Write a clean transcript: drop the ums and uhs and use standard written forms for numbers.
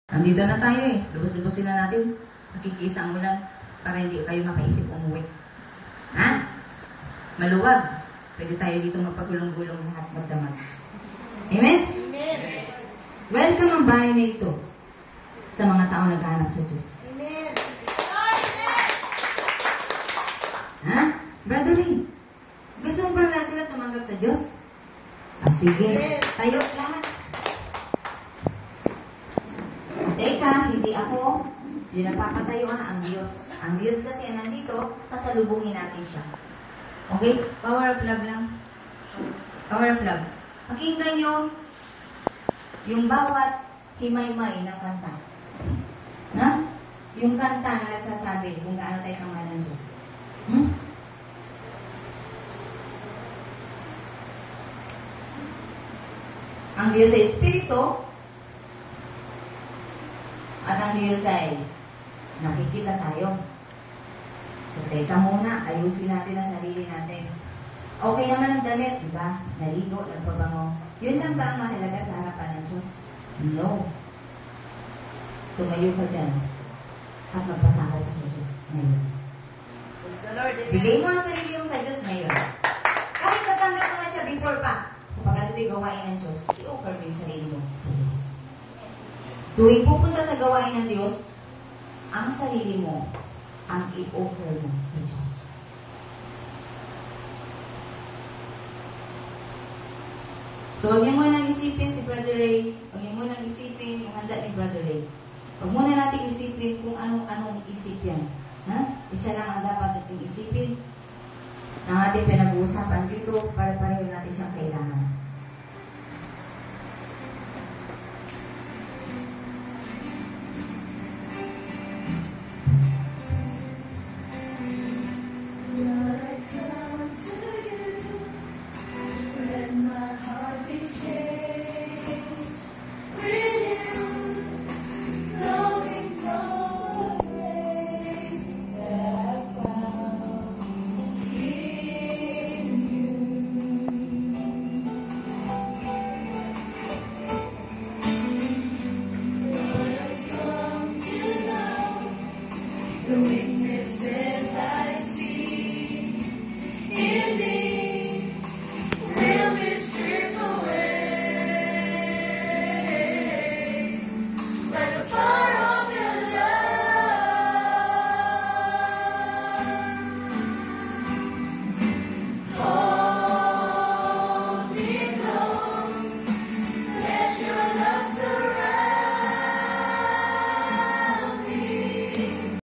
Nandito na tayo eh. Lubos-lubosin na natin. Nakikisa mo lang para hindi kayo makaisip umuwi. Ha? Maluwag. Pwede tayo dito magpagulong-gulong lahat magdamag. Amen? Amen. Welcome ang bahay na ito sa mga tao naghahanap sa Diyos. Amen. Ha? Brother Ray, gusto mo ba natin na tumanggap sa Diyos? Sige. Tayo lahat. Teka, hindi ako. Hindi napapatayuan ang Diyos. Ang Diyos kasi nandito, sasalubungin natin siya. Okay? Power of love lang. Power of love. Pakinggan nyo yung bawat himay-may na kanta. Ha? Yung kanta na nagsasabi kung gaano tayo kamahal ng Diyos. Ang Diyos ay Espiritu, at ang Diyos ay nakikita tayo. So, teka muna, ayusin natin ang sarili natin. Okay naman ang damit, diba? Naligo, nagpabango. Yun lang ba ang mahalaga sa harapan ng Diyos? No. Tumayo ka dyan at magpasakot ka sa Diyos ngayon. Praise the Lord. Amen. Bigay mo ang sarili mo sa Diyos ngayon. Kahit natanggap mo na siya before pa, kapag ito'y gawain ng Diyos, i-offer mo yung sarili mo sa Diyos. Tuwing pupunta sa gawain ng Diyos, ang sarili mo ang i-offer mo sa Diyos. So, huwag niyo muna isipin si Brother Ray. Huwag niyo muna isipin yung handa ni Brother Ray. Huwag muna natin isipin kung anong isip yan. Ha? Isa lang ang dapat natin isipin ng ating pinag-uusapan dito para pareho natin siyang kailangan. The wind